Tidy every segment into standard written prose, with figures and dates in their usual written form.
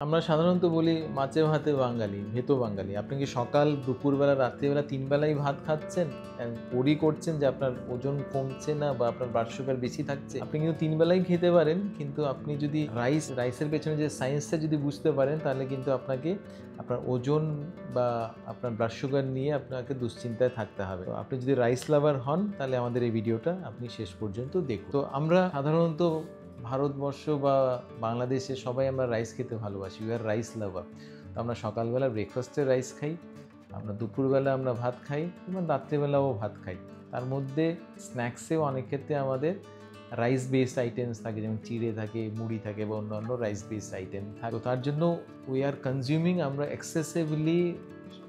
আমরা সাধারণত বলি মাছে ভাতে বাঙালি, ভেতো বাঙালি। আপনি কি সকাল, দুপুরবেলা, রাত্রিবেলা ৩ বেলাই ভাত খাচ্ছেন? ওরি করছেন যে আপনার ওজন কমছে না বা আপনার ব্লাড সুগার বেশি থাকছে। আপনি কিন্তু ৩ বেলাই খেতে পারেন। কিন্তু আপনি যদি রাইসের পেছনে যে সায়েন্সটা যদি বুঝতে পারেন তাহলে কিন্তু আপনাকে আপনার ওজন বা আপনার ব্লাড সুগার নিয়ে আপনাকে দুশ্চিন্তায় থাকতে হবে। তো আপনি যদি রাইস লাভার হন তাহলে আমাদের এই ভিডিওটা আপনি শেষ পর্যন্ত দেখুন। তো আমরা সাধারণত ভারতবর্ষ বা বাংলাদেশে সবাই আমরা রাইস খেতে ভালোবাসি। উই আর রাইস লাভার। তো আমরা সকালবেলা ব্রেকফাস্টে রাইস খাই, আমরা দুপুরবেলা আমরা ভাত খাই এবং রাত্রেবেলাও ভাত খাই। তার মধ্যে স্ন্যাক্সেও অনেক ক্ষেত্রে আমাদের রাইস বেসড আইটেমস থাকে, যেমন চিড়ে থাকে, মুড়ি থাকে বা অন্যান্য রাইস বেসড আইটেম থাকে। তো তার জন্য উই আর কনজিউমিং, আমরা এক্সেসিভলি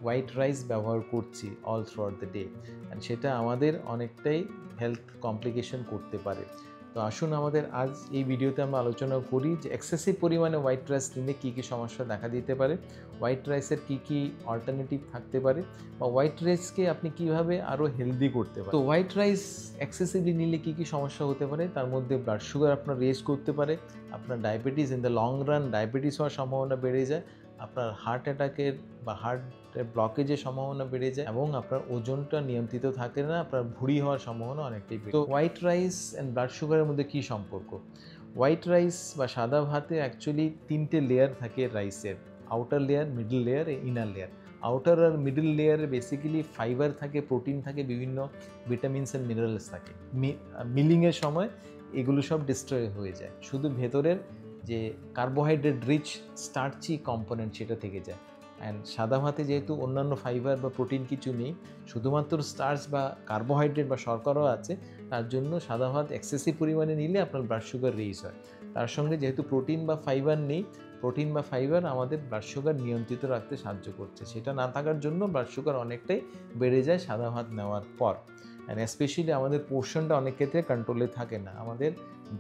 হোয়াইট রাইস ব্যবহার করছি all through out the day, and সেটা আমাদের অনেকটাই হেলথ কমপ্লিকেশন করতে পারে। তো আসুন আমাদের আজ এই ভিডিওতে আমরা আলোচনা করি যে এক্সেসিভ পরিমাণে হোয়াইট রাইস নিলে কী কী সমস্যা দেখা দিতে পারে, হোয়াইট রাইসের কী কী অল্টারনেটিভ থাকতে পারে, বা হোয়াইট রাইসকে আপনি কীভাবে আরও হেলদি করতে পারেন। তো হোয়াইট রাইস এক্সেসিভলি নিলে কী কী সমস্যা হতে পারে, তার মধ্যে ব্লাড সুগার আপনার রেজ করতে পারে, আপনার diabetes, in the long run diabetes হওয়ার সম্ভাবনা বেড়ে যায়, আপনার হার্ট অ্যাটাকের বা হার্টের ব্লকেজের সম্ভাবনা বেড়ে যায়, এবং আপনার ওজনটা নিয়ন্ত্রিত থাকে না, আপনার ভুঁড়ি হওয়ার সম্ভাবনা অনেকটাই বেড়ে। তো হোয়াইট রাইস অ্যান্ড ব্লাড সুগারের মধ্যে কী সম্পর্ক? হোয়াইট রাইস বা সাদা ভাতে অ্যাকচুয়ালি 3টে লেয়ার থাকে রাইসের: outer layer, middle layer, inner layer. Outer আর মিডল লেয়ারে বেসিক্যালি ফাইবার থাকে, প্রোটিন থাকে, বিভিন্ন ভিটামিনস অ্যান্ড মিনারেলস থাকে। মিলিংয়ের সময় এগুলো সব ডিস্ট্রয় হয়ে যায়, শুধু ভেতরের যে কার্বোহাইড্রেট রিচ স্টার্চি কম্পোনেন্ট সেটা থেকে যায়। অ্যান্ড সাদা ভাতে যেহেতু অন্যান্য ফাইবার বা প্রোটিন কিছু নেই, শুধুমাত্র স্টার্চ বা কার্বোহাইড্রেট বা শর্করাও আছে, তার জন্য সাদা ভাত এক্সেসিভ পরিমাণে নিলে আপনার ব্লাড সুগার রেইজ হয়। তার সঙ্গে যেহেতু প্রোটিন বা ফাইবার নেই, প্রোটিন বা ফাইবার আমাদের ব্লাড সুগার নিয়ন্ত্রিত রাখতে সাহায্য করছে, সেটা না থাকার জন্য ব্লাড সুগার অনেকটাই বেড়ে যায় সাদা ভাত নেওয়ার পর। অ্যান্ড স্পেশালি আমাদের পোর্শনটা অনেক ক্ষেত্রে কন্ট্রোলে থাকে না। আমাদের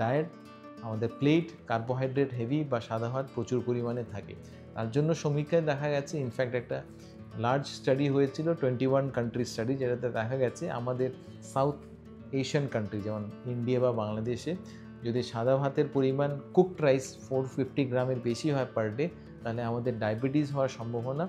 ডায়েট, আমাদের প্লেট কার্বোহাইড্রেট হেভি বা সাদা ভাত প্রচুর পরিমাণে থাকে। তার জন্য সমীক্ষায় দেখা গেছে, ইনফ্যাক্ট একটা লার্জ স্টাডি হয়েছিল, 21 কান্ট্রি স্টাডি, যেটাতে দেখা গেছে আমাদের সাউথ এশিয়ান কান্ট্রি যেমন ইন্ডিয়া বা বাংলাদেশে যদি সাদা ভাতের পরিমাণ কুকড রাইস 450 গ্রামের বেশি হয় পার ডে, তাহলে আমাদের ডায়াবেটিস হওয়ার সম্ভাবনা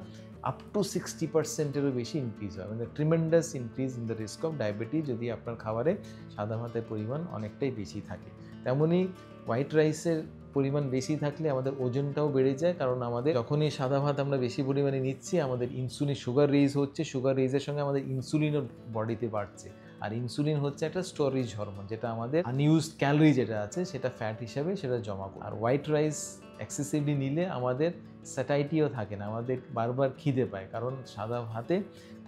আপ টু 60%-এরও বেশি ইনক্রিজ হয়। মানে tremendous increase in the risk of diabetes যদি আপনার খাবারে সাদা ভাতের পরিমাণ অনেকটাই বেশি থাকে। তেমনই হোয়াইট রাইসের পরিমাণ বেশি থাকলে আমাদের ওজনটাও বেড়ে যায়, কারণ আমাদের যখনই সাদা ভাত আমরা বেশি পরিমাণে নিচ্ছি, আমাদের ইনসুলিন সুগার রেইজ হচ্ছে, সুগার রেইজের সঙ্গে আমাদের ইনসুলিনও বডিতে বাড়ছে। আর ইনসুলিন হচ্ছে একটা স্টোরেজ হরমোন, যেটা আমাদের আনইউজড ক্যালোরি যেটা আছে সেটা ফ্যাট হিসাবে সেটা জমা করে। আর হোয়াইট রাইস এক্সেসিভলি নিলে আমাদের স্যাটাইটিও থাকে না, আমাদের বারবার খিদে পায়, কারণ সাদা ভাতে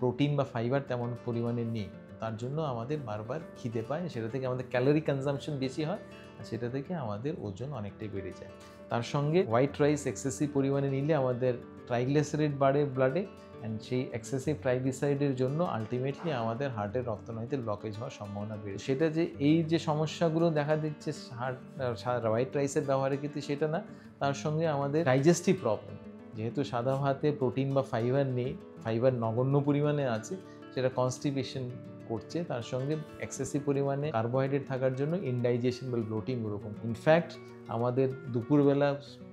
প্রোটিন বা ফাইবার তেমন পরিমাণে নেই। তার জন্য আমাদের বারবার খিদে পায়, সেটা থেকে আমাদের ক্যালোরি কনজাম্পশন বেশি হয়, আর সেটা থেকে আমাদের ওজন অনেকটাই বেড়ে যায়। তার সঙ্গে হোয়াইট রাইস এক্সেসিভ পরিমাণে নিলে আমাদের ট্রাইগ্লিসারাইড বাড়ে ব্লাডে, অ্যান্ড সেই এক্সেসিভ ট্রাইগ্লিসারাইডের জন্য আলটিমেটলি আমাদের হার্টের রক্তনালীতে ব্লকেজ হওয়ার সম্ভাবনা বেড়ে। সেটা যে এই যে সমস্যাগুলো দেখা দিচ্ছে হোয়াইট রাইসের ব্যবহারের ক্ষেত্রে সেটা না, তার সঙ্গে আমাদের ডাইজেস্টিভ প্রবলেম, যেহেতু সাদা ভাতে প্রোটিন বা ফাইবার নেই, ফাইবার নগণ্য পরিমাণে আছে, সেটা কনস্টিপেশন করছে। তার সঙ্গে এক্সেসিভ পরিমাণে কার্বোহাইড্রেট থাকার জন্য ইনডাইজেশন বা ব্লোটিং ওরকম। ইনফ্যাক্ট আমাদের দুপুরবেলা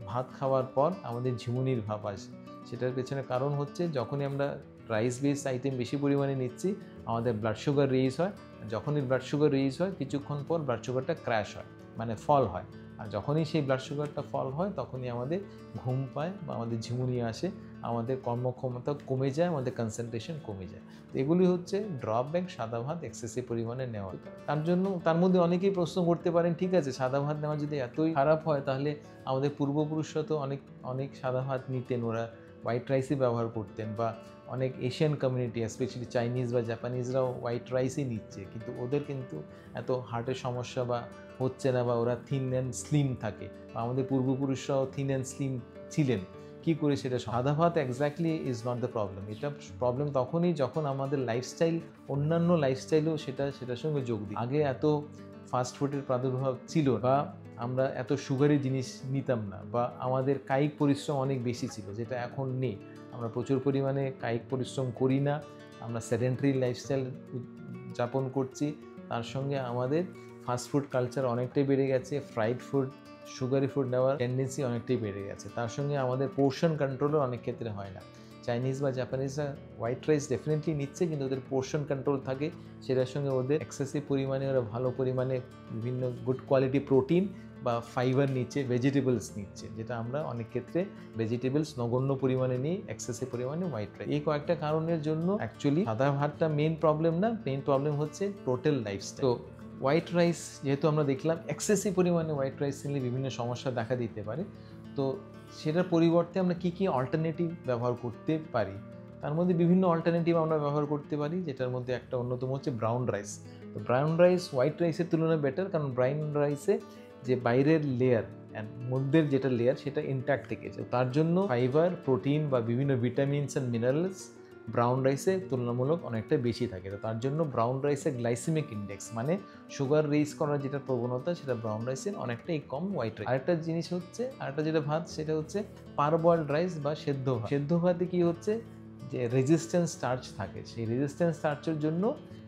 ভাত খাওয়ার পর আমাদের ঝিমুনির ভাব আসে, সেটার পেছনে কারণ হচ্ছে যখনই আমরা রাইস বেসড আইটেম বেশি পরিমাণে নিচ্ছি, আমাদের ব্লাড সুগার রেইজ হয়। যখনই ব্লাড সুগার রেইজ হয় কিছুক্ষণ পর ব্লাড সুগারটা ক্র্যাশ হয়, মানে ফল হয়। আর যখনই সেই ব্লাড সুগারটা ফল হয় তখনই আমাদের ঘুম পায় বা আমাদের ঝিমুনি আসে, আমাদের কর্মক্ষমতা কমে যায়, আমাদের কনসেন্ট্রেশন কমে যায়। তো এগুলি হচ্ছে ড্রব্যাক সাদা ভাত এক্সেসিভ পরিমাণে নেওয়া। তার জন্য তার মধ্যে অনেকেই প্রশ্ন করতে পারেন, ঠিক আছে সাদা ভাত নেওয়া যদি এতই খারাপ হয়, তাহলে আমাদের পূর্বপুরুষরা তো অনেক সাদা ভাত নিতেন, ওরা হোয়াইট রাইসই ব্যবহার করতেন, বা অনেক এশিয়ান কমিউনিটি স্পেশালি চাইনিজ বা জাপানিজরাও হোয়াইট রাইসই নিচ্ছে, কিন্তু ওদের কিন্তু এত হার্টের সমস্যা বা হচ্ছে না, বা ওরা থিন অ্যান্ড স্লিম থাকে, বা আমাদের পূর্বপুরুষরাও থিন অ্যান্ড স্লিম ছিলেন। কী করে সেটা? সাদা ভাত exactly is not the problem. এটা প্রবলেম তখনই যখন আমাদের লাইফস্টাইল, অন্যান্য লাইফস্টাইলেও সেটার সঙ্গে যোগ দিই। আগে এত ফাস্ট ফুডের প্রাদুর্ভাব ছিল, বা আমরা এত সুগারি জিনিস নিতাম না, বা আমাদের কায়িক পরিশ্রম অনেক বেশি ছিল, যেটা এখন নেই। আমরা প্রচুর পরিমাণে কায়িক পরিশ্রম করি না, আমরা সেডেন্টারি লাইফস্টাইল যাপন করছি। তার সঙ্গে আমাদের ফাস্টফুড কালচার অনেকটাই বেড়ে গেছে, ফ্রাইড ফুড সুগারি ফুড নেওয়ার টেন্ডেন্সি অনেকটাই বেড়ে গেছে। তার সঙ্গে আমাদের পোর্শন কন্ট্রোলও অনেক ক্ষেত্রে হয় না। চাইনিজ বা জাপানিজরা হোয়াইট রাইস ডেফিনেটলি নিচ্ছে, কিন্তু ওদের পোর্শন কন্ট্রোল থাকে, সেটার সঙ্গে ওদের এক্সেসিভ পরিমাণে ওরা ভালো পরিমাণে বিভিন্ন গুড কোয়ালিটি প্রোটিন বা ফাইবার নিচ্ছে, ভেজিটেবলস নিচ্ছে, যেটা আমরা অনেক ক্ষেত্রে ভেজিটেবলস নগণ্য পরিমাণে নিই, এক্সেসিভ পরিমাণে হোয়াইট রাইস। এই কয়েকটা কারণের জন্য অ্যাকচুয়ালি সাদা ভাতটা মেন প্রবলেম না, মেন প্রবলেম হচ্ছে টোটাল লাইফস্টাইল। তো হোয়াইট রাইস যেহেতু আমরা দেখলাম এক্সেসিভ পরিমাণে হোয়াইট রাইস নিলে বিভিন্ন সমস্যা দেখা দিতে পারে, তো সেটার পরিবর্তে আমরা কী কী অল্টারনেটিভ ব্যবহার করতে পারি, তার মধ্যে বিভিন্ন অল্টারনেটিভ আমরা ব্যবহার করতে পারি, যেটার মধ্যে একটা অন্যতম হচ্ছে ব্রাউন রাইস। তো ব্রাউন রাইস হোয়াইট রাইসের তুলনায় বেটার, কারণ ব্রাউন রাইসে যে বাইরের লেয়ার অ্যান্ড মধ্যের যেটা লেয়ার সেটা ইনট্যাক্ট থেকেছে, তার জন্য ফাইবার, প্রোটিন বা বিভিন্ন ভিটামিনস অ্যান্ড মিনারেলস ব্রাউন রাইসে তুলনামূলক অনেকটা বেশি থাকে। তো তার জন্য ব্রাউন রাইসে গ্লাইসেমিক ইন্ডেক্স মানে সুগার রেইজ করার যেটা প্রবণতা, সেটা ব্রাউন রাইসের অনেকটাই কম হোয়াইট রাইস। আরেকটা জিনিস হচ্ছে, আরেকটা যেটা ভাত, সেটা হচ্ছে পারবয়েলড রাইস বা সেদ্ধ ভাত। সেদ্ধ ভাতে কী হচ্ছে যে রেজিস্ট্যান্স স্টার্চ থাকে, সেই রেজিস্ট্যান্স স্টার্চের জন্য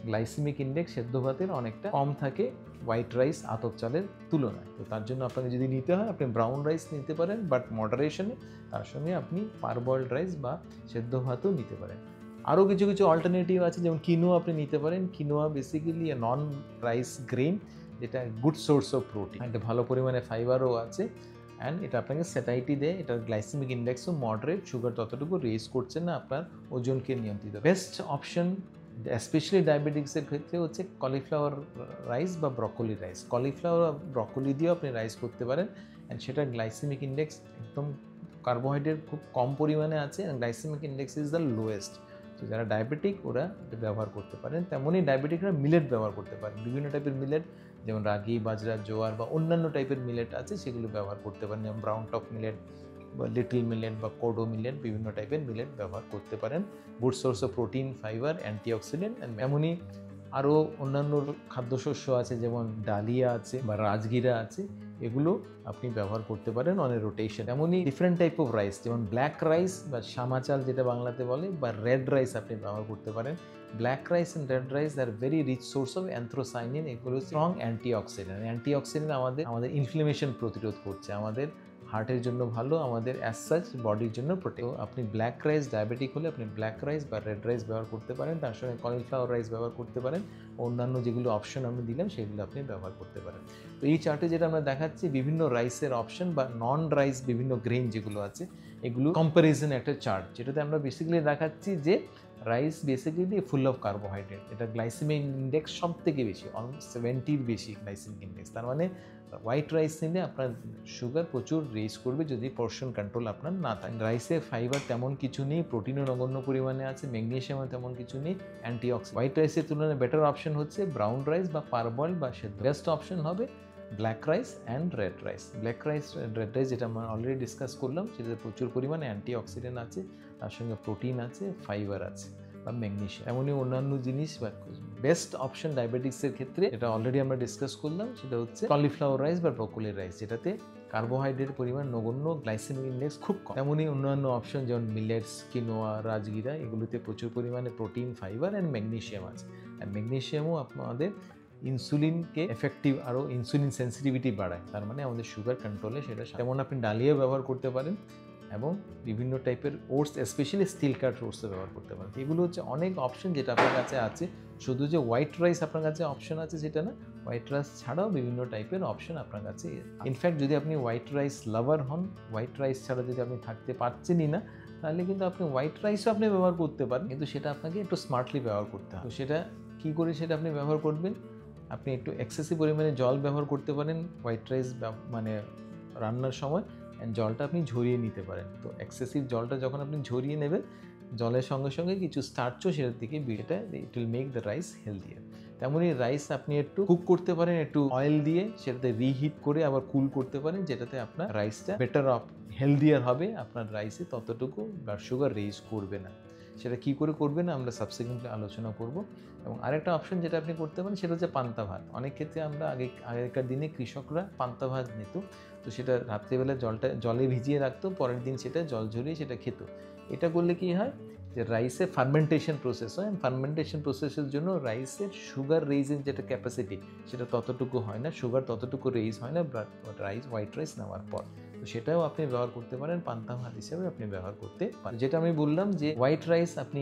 গ্লাইসেমিক ইন্ডেক্স সেদ্ধ ভাতের অনেকটা কম থাকে হোয়াইট রাইস আতপ চালের তুলনায়। তো তার জন্য আপনাকে যদি নিতে হয় আপনি ব্রাউন রাইস নিতে পারেন, বাট মডারেশনে। তার সঙ্গে আপনি পারবয়েলড রাইস বা সেদ্ধ ভাতও নিতে পারেন। আরও কিছু কিছু অল্টারনেটিভ আছে, যেমন কিনোয়া আপনি নিতে পারেন। কিনোয়া বেসিক্যালি নন রাইস গ্রেন, যেটা গুড সোর্স অফ প্রোটিন, একটা ভালো পরিমাণে ফাইবারও আছে, অ্যান্ড এটা আপনাকে স্যাটাইটি দেয়, এটার গ্লাইসেমিক ইন্ডেক্সও মডারেট, সুগার ততটুকু রেজ করছে না, আপনার ওজনকে নিয়ন্ত্রিত। বেস্ট অপশন স্পেশালি ডায়াবেটিক্সের ক্ষেত্রে হচ্ছে কলিফ্লাওয়ার রাইস বা ব্রকলি রাইস। কলিফ্লাওয়ার বা ব্রকলি দিয়েও আপনি রাইস করতে পারেন, অ্যান্ড সেটার গ্লাইসেমিক ইন্ডেক্স একদম, কার্বোহাইড্রেট খুব কম পরিমাণে আছে, and glycemic index is the lowest. তো যারা ডায়াবেটিক ওরা ব্যবহার করতে পারেন। তেমনই ডায়াবেটিকরা মিলেট ব্যবহার করতে পারেন, বিভিন্ন টাইপের মিলেট, যেমন রাগি, বাজরা, জোয়ার বা অন্যান্য টাইপের মিলেট আছে, সেগুলো ব্যবহার করতে পারেন, যেমন ব্রাউন টপ মিলেট বা লিটল মিলেট বা কোডো মিলেট, বিভিন্ন টাইপের মিলেট ব্যবহার করতে পারেন। Good source of protein, fibre, antioxidant. এমনই আরও অন্যান্য খাদ্যশস্য আছে, যেমন ডালিয়া আছে বা রাজগিরা আছে, এগুলো আপনি ব্যবহার করতে পারেন অন এ রোটেশন। এমনই ডিফারেন্ট টাইপ অফ রাইস, যেমন ব্ল্যাক রাইস বা শ্যামা চাল যেটা বাংলাতে বলে, বা রেড রাইস আপনি ব্যবহার করতে পারেন। Black rice and red rice are very rich source of anthocyanin, এগুলো স্ট্রং অ্যান্টিঅক্সিডেন্ট। অ্যান্টিঅক্সিডেন্ট আমাদের ইনফ্লেমেশন প্রতিরোধ করছে, আমাদের হার্টের জন্য ভালো, আমাদের অ্যাজ সাচ বডির জন্য প্রোটেক্ট। আপনি ব্ল্যাক রাইস, ডায়াবেটিক হলে আপনি ব্ল্যাক রাইস বা রেড রাইস ব্যবহার করতে পারেন, তার সঙ্গে কলিফ্লাওয়ার রাইস ব্যবহার করতে পারেন, অন্যান্য যেগুলো অপশন আমি দিলাম সেগুলো আপনি ব্যবহার করতে পারেন। তো এই চার্টে যেটা আমরা দেখাচ্ছি বিভিন্ন রাইসের অপশন বা নন রাইস বিভিন্ন গ্রেন যেগুলো আছে, এগুলো কম্প্যারিজন একটা চার্ট, যেটাতে আমরা বেসিক্যালি দেখাচ্ছি যে rice basically full of carbohydrate, এটা গ্লাইসেমিক ইন্ডেক্স সব থেকে বেশি, অলমোস্ট 70-র বেশি গ্লাইসেমিক ইন্ডেক্স। তার মানে হোয়াইট রাইস নিলে আপনার সুগার প্রচুর রেজ করবে যদি পোর্শন কন্ট্রোল আপনার না থাকে। রাইসে ফাইবার তেমন কিছু নেই, প্রোটিনও নগণ্য পরিমাণে আছে, ম্যাগনেসিয়ামও তেমন কিছু নেই, অ্যান্টিঅক্সিডেন্ট। হোয়াইট রাইসের তুলনায় বেটার অপশন হচ্ছে ব্রাউন রাইস বা পারবয়েল বা সেদ্ধ। বেস্ট অপশন হবে black rice and red rice. Black rice, red rice যেটা আমরা অলরেডি ডিসকাস করলাম, সেটাতে প্রচুর পরিমাণে অ্যান্টিঅক্সিডেন্ট আছে, তার সঙ্গে প্রোটিন আছে, ফাইবার আছে বা ম্যাগনেসিয়াম। এমনই অন্যান্য জিনিস বা বেস্ট অপশন ডায়াবেটিক্সের ক্ষেত্রে, এটা অলরেডি আমরা ডিসকাস করলাম, সেটা হচ্ছে কলিফ্লাওয়ার রাইস বা ব্রকলি রাইস, যেটাতে কার্বোহাইড্রেট পরিমাণ নগণ্য, গ্লাইসেমিক ইন্ডেক্স খুব কম। এমনই অন্যান্য অপশন যেমন মিলেটস, কিনোয়া, রাজগিরা, এগুলোতে প্রচুর পরিমাণে প্রোটিন, ফাইবার অ্যান্ড ম্যাগনেসিয়াম আছে। আর ম্যাগনেসিয়ামও আপনাদের ইনসুলিনকে এফেক্টিভ, আরও ইনসুলিন সেন্সিটিভিটি বাড়ায়, তার মানে আমাদের সুগার কন্ট্রোলে সেটা। যেমন আপনি ডালিয়া ব্যবহার করতে পারেন, এবং বিভিন্ন টাইপের ওটস, স্পেশালি স্টিল কাট ওটসও ব্যবহার করতে পারেন। এগুলো হচ্ছে অনেক অপশন যেটা আপনার কাছে আছে। শুধু যে হোয়াইট রাইস আপনার কাছে অপশন আছে সেটা না, হোয়াইট রাইস ছাড়াও বিভিন্ন টাইপের অপশন আপনার কাছে। ইনফ্যাক্ট যদি আপনি হোয়াইট রাইস লাভার হন, হোয়াইট রাইস ছাড়া যদি আপনি থাকতে পারছেনই না, তাহলে কিন্তু আপনি হোয়াইট রাইসও আপনি ব্যবহার করতে পারেন, কিন্তু সেটা আপনাকে একটু স্মার্টলি ব্যবহার করতে হবে। তো সেটা কী করে সেটা আপনি ব্যবহার করবেন, আপনি একটু এক্সেসিভ পরিমাণে জল ব্যবহার করতে পারেন হোয়াইট রাইস মানে রান্নার সময়, জলটা আপনি ঝরিয়ে নিতে পারেন। তো এক্সেসিভ জলটা যখন আপনি ঝরিয়ে নেবেন, জলের সঙ্গে সঙ্গে কিছু স্টার্চও সেটার দিকে এটা it will make the rice healthier. তেমনই রাইস আপনি একটু কুক করতে পারেন, একটু অয়েল দিয়ে সেটাতে রিহিট করে আবার কুল করতে পারেন, যেটাতে আপনার রাইসটা বেটার হেলদিয়ার হবে, আপনার রাইসে ততটুকু ব্লাড সুগার রেজ করবে না। সেটা কী করে করবেন আমরা সাবসিকুয়েন্টলি আলোচনা করব। এবং আরেকটা অপশন যেটা আপনি করতে পারেন সেটা হচ্ছে পান্তা ভাত। অনেক ক্ষেত্রে আমরা আগেকার দিনে কৃষকরা পান্তা ভাত নিত, তো সেটা রাত্রেবেলা জলে ভিজিয়ে রাখতো, পরের দিন সেটা জল ঝরিয়ে সেটা খেত। এটা করলে কি হয়, যে রাইসে ফার্মেন্টেশন প্রসেস হয়, ফার্মেন্টেশন প্রসেসের জন্য রাইসের সুগার রেইজিং যেটা ক্যাপাসিটি সেটা ততটুকু হয় না, সুগার ততটুকু রেইজ হয় না রাইস হোয়াইট রাইস নেওয়ার পর। তো সেটাও আপনি ব্যবহার করতে পারেন, পান্তা ভাত হিসেবে আপনি ব্যবহার করতে পারেন। যেটা আমি বললাম যে হোয়াইট রাইস আপনি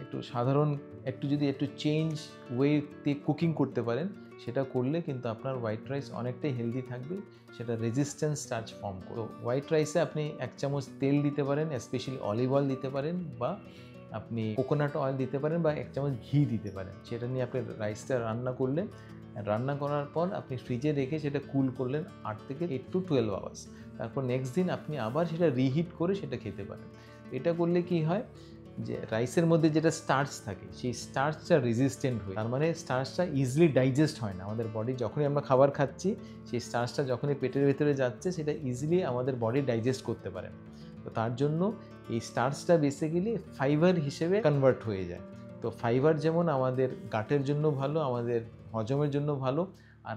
একটু সাধারণ একটু চেঞ্জ ওয়েতে কুকিং করতে পারেন, সেটা করলে কিন্তু আপনার হোয়াইট রাইস অনেকটাই হেলদি থাকবে, সেটা রেজিস্ট্যান্স স্টার্চ ফর্ম করে। হোয়াইট রাইসে আপনি 1 চামচ তেল দিতে পারেন, স্পেশালি অলিভ অয়েল দিতে পারেন, বা আপনি কোকোনাট অয়েল দিতে পারেন, বা 1 চামচ ঘি দিতে পারেন। সেটা নিয়ে আপনি রাইসটা রান্না করলেন, রান্না করার পর আপনি ফ্রিজে রেখে সেটা কুল করলেন 8 থেকে 8 to 12 আওয়ার্স। তারপর নেক্সট দিন আপনি আবার সেটা রিহিট করে সেটা খেতে পারেন। এটা করলে কি হয় যে রাইসের মধ্যে যেটা স্টার্চ থাকে সেই স্টার্চটা রেজিস্ট্যান্ট হয়, তার মানে স্টার্চটা ইজিলি ডাইজেস্ট হয় না। আমাদের বডি যখনই আমরা খাবার খাচ্ছি সেই স্টার্চটা যখনই পেটের ভেতরে যাচ্ছে সেটা ইজিলি আমাদের বডি ডাইজেস্ট করতে পারে। তো তার জন্য এই স্টার্চটা বেসিক্যালি ফাইবার হিসেবে কনভার্ট হয়ে যায়। তো ফাইবার যেমন আমাদের গাটের জন্য ভালো, আমাদের হজমের জন্য ভালো, আর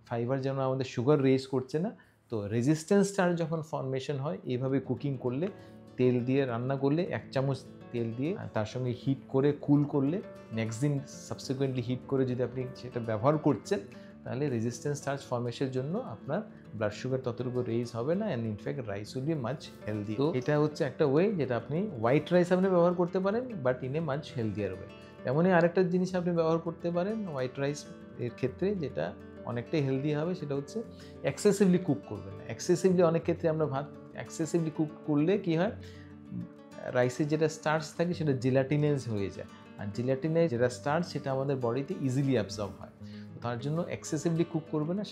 ফাইবার যেমন আমাদের সুগার রেজ করছে না। তো রেজিস্ট্যান্স স্টার্চ যখন ফর্মেশন হয় এইভাবে কুকিং করলে, তেল দিয়ে রান্না করলে 1 চামচ তেল দিয়ে তার সঙ্গে হিট করে কুল করলে, নেক্সট দিন সাবসিকুয়েন্টলি হিট করে যদি আপনি সেটা ব্যবহার করছেন, তাহলে রেজিস্ট্যান্স স্টার্চ ফর্মেশনের জন্য আপনার ব্লাড সুগার ততটুকু রেজ হবে না, and in fact rice will be much healthy. তো এটা হচ্ছে একটা ওয়ে যেটা আপনি হোয়াইট রাইস আপনি ব্যবহার করতে পারেন, but in a much healthier way. তেমনই আরেকটা জিনিস আপনি ব্যবহার করতে পারেন হোয়াইট রাইস এর ক্ষেত্রে, যেটা অনেকটাই হেলদি হবে, সেটা হচ্ছে এক্সেসিভলি কুক করবেন না। এক্সেসিভলি অনেক ক্ষেত্রে আমরা ভাত এক্সেসিভলি কুক করলে কি হয়, রাইসের যেটা স্টার্চ থাকে সেটা জেলাটিনাইজ হয়ে যায়, আর জেলাটিনাইজ যেটা স্টার্চ সেটা আমাদের বডিতে ইজিলি অ্যাবজর্ব হয়। তো তার জন্য এক্সেসিভলি কুক করবে না,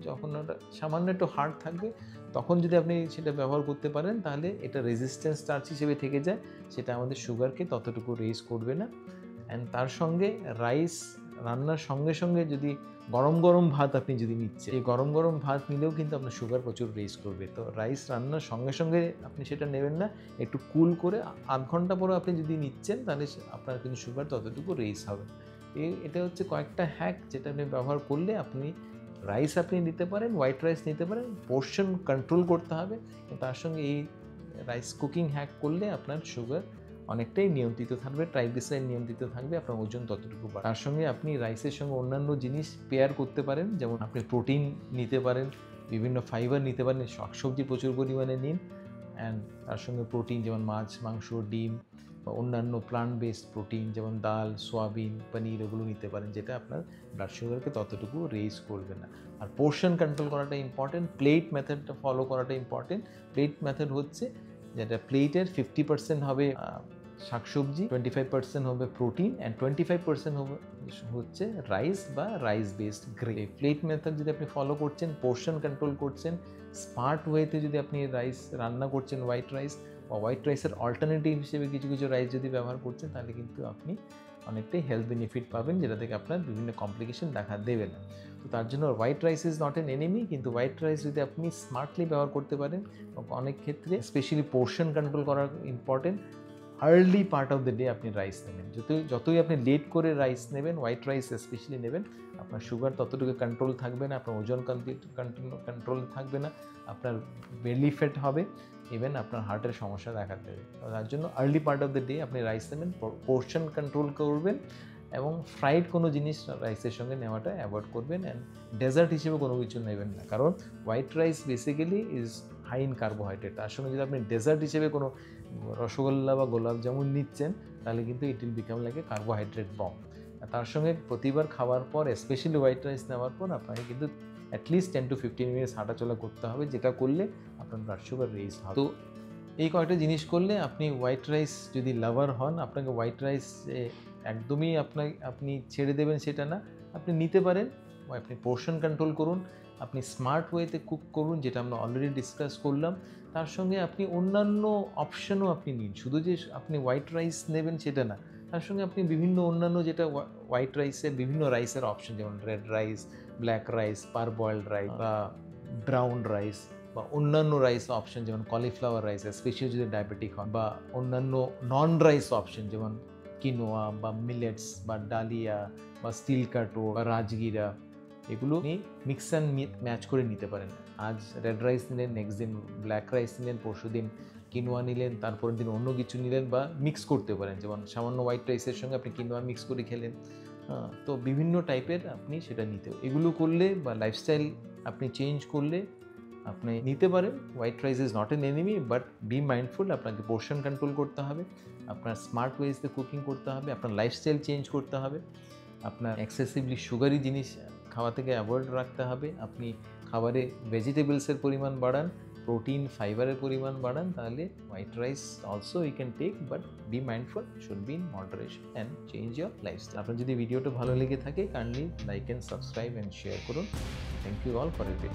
যখন ওটা সামান্য একটু হার্ড থাকবে তখন যদি আপনি সেটা ব্যবহার করতে পারেন, তাহলে এটা রেজিস্ট্যান্স স্টার্চ হিসেবে থেকে যায়, সেটা আমাদের সুগারকে ততটুকু রেজ করবে না। অ্যান্ড তার সঙ্গে রাইস রান্নার সঙ্গে সঙ্গে যদি গরম ভাত আপনি যদি নিচ্ছেন, এই গরম ভাত নিলেও কিন্তু আপনার সুগার প্রচুর রেজ করবে। তো রাইস রান্নার সঙ্গে সঙ্গে আপনি সেটা নেবেন না, একটু কুল করে আধ ঘন্টা পরে আপনি যদি নিচ্ছেন, তাহলে আপনার কিন্তু সুগার ততটুকু রেজ হবে। এটা হচ্ছে কয়েকটা হ্যাক যেটা আপনি ব্যবহার করলে আপনি রাইস আপনি নিতে পারেন, হোয়াইট রাইস নিতে পারেন, পোর্শন কন্ট্রোল করতে হবে। তার সঙ্গে এই রাইস কুকিং হ্যাক করলে আপনার সুগার অনেকটাই নিয়ন্ত্রিত থাকবে, ট্রাইগ্লিসারাইড নিয়ন্ত্রিত থাকবে, আপনার ওজন ততটুকু বাড়বে। তার সঙ্গে আপনি রাইসের সঙ্গে অন্যান্য জিনিস পেয়ার করতে পারেন, যেমন আপনি প্রোটিন নিতে পারেন, বিভিন্ন ফাইবার নিতে পারেন, শাকসবজি প্রচুর পরিমাণে নিন, অ্যান্ড তার সঙ্গে প্রোটিন যেমন মাছ, মাংস, ডিম, বা অন্যান্য প্লান্ট বেসড প্রোটিন যেমন ডাল, সোয়াবিন, পনির, ওগুলো নিতে পারেন, যেটা আপনার ব্লাড সুগারকে ততটুকু রেজ করবে না। আর পোর্শন কন্ট্রোল করাটা ইম্পর্টেন্ট, প্লেট মেথডটা ফলো করাটা ইম্পর্টেন্ট। প্লেট মেথড হচ্ছে যেটা প্লেটের 50% হবে শাকসবজি, 25% হবে প্রোটিন, অ্যান্ড 25% হচ্ছে রাইস বা rice based grain. Plate method যদি আপনি ফলো করছেন, পোর্শন কন্ট্রোল করছেন, স্মার্ট ওয়েতে যদি আপনি রাইস রান্না করছেন, হোয়াইট রাইস বা হোয়াইট রাইসের অল্টারনেটিভ হিসেবে কিছু রাইস যদি ব্যবহার করছেন, তাহলে কিন্তু আপনি অনেকটাই হেলথ বেনিফিট পাবেন, যেটা থেকে আপনার বিভিন্ন কমপ্লিকেশন দেখা দেবে না। তো তার জন্য white rice is not an enemy, কিন্তু হোয়াইট রাইস যদি আপনি স্মার্টলি ব্যবহার করতে পারেন, অনেক ক্ষেত্রে স্পেশালি পোর্শন কন্ট্রোল করা important. Early part of the day আপনি রাইস নেবেন, যতই আপনি লেট করে রাইস নেবেন, হোয়াইট রাইস স্পেশালি নেবেন, আপনার সুগার ততটুকু কন্ট্রোল থাকবে না, আপনার ওজন কন্ট্রোল থাকবে না, আপনার বেলি ফ্যাট হবে, ইভেন আপনার হার্টের সমস্যা দেখা দেবে। তার জন্য early part of the day আপনি রাইস নেবেন, পোর্শন কন্ট্রোল করবেন, এবং ফ্রাইড কোনো জিনিস রাইসের সঙ্গে নেওয়াটা অ্যাভয়েড করবেন, অ্যান্ড ডেজার্ট হিসেবে কোনো কিছু নেবেন না, কারণ white rice basically is high in carbohydrate. তার সঙ্গে যদি আপনি ডেজার্ট হিসেবে কোনো রসগোল্লা বা গোলাপ জামুন নিচ্ছেন, তাহলে কিন্তু it will become like a carbohydrate bomb. তার সঙ্গে প্রতিবার খাওয়ার পর, স্পেশালি হোয়াইট রাইস নেওয়ার পর, আপনাকে কিন্তু অ্যাটলিস্ট 10 to 15 মিনিটস হাঁটাচলা করতে হবে, যেটা করলে আপনার ব্লাড সুগার রেজ হবে। তো এই কয়েকটা জিনিস করলে আপনি হোয়াইট রাইস যদি লাভার হন, আপনাকে হোয়াইট রাইস একদমই আপনি ছেড়ে দেবেন সেটা না, আপনি নিতে পারেন। আপনি পোর্শন কন্ট্রোল করুন, আপনি স্মার্ট ওয়েতে কুক করুন, যেটা আমরা অলরেডি ডিসকাস করলাম। তার সঙ্গে আপনি অন্যান্য অপশানও আপনি নিন, শুধু যে আপনি হোয়াইট রাইস নেবেন সেটা না, তার সঙ্গে আপনি বিভিন্ন অন্যান্য যেটা হোয়াইট রাইসের বিভিন্ন রাইসের অপশন, যেমন red rice, black rice, parboiled rice বা ব্রাউন রাইস, বা অন্যান্য রাইস অপশন যেমন কলিফ্লাওয়ার রাইস, স্পেশালি যদি ডায়াবেটিক হন, বা অন্যান্য নন রাইস অপশন যেমন কিনোয়া বা মিলেটস বা ডালিয়া বা স্টিল কাটো বা রাজগিরা, এগুলো আপনি মিক্স অ্যান্ড ম্যাচ করে নিতে পারেন। আজ রেড রাইস নিলেন, নেক্সট দিন ব্ল্যাক রাইস নিলেন, পরশু দিন কিনোয়া নিলেন, তারপরের দিন অন্য কিছু নিলেন, বা মিক্স করতে পারেন, যেমন সামান্য হোয়াইট রাইসের সঙ্গে আপনি কিনোয়া মিক্স করে খেলেন। তো বিভিন্ন টাইপের আপনি সেটা এগুলো করলে বা লাইফস্টাইল আপনি চেঞ্জ করলে আপনি নিতে পারেন। White rice is not an enemy, but be mindful, আপনাকে পোর্শন কন্ট্রোল করতে হবে, আপনার স্মার্ট ওয়েজতে কুকিং করতে হবে, আপনার লাইফস্টাইল চেঞ্জ করতে হবে, আপনার এক্সেসিভলি সুগারি জিনিস খাওয়া থেকে অ্যাভয়েড রাখতে হবে, আপনি খাবারে ভেজিটেবলসের পরিমাণ বাড়ান, প্রোটিন ফাইবারের পরিমাণ বাড়ান, তাহলে white rice also you can take, but be mindful, should be in moderation and change your lifestyle. আপনার যদি ভিডিওটা ভালো লেগে থাকে, kindly like and subscribe and share করুন। Thank you all for everything.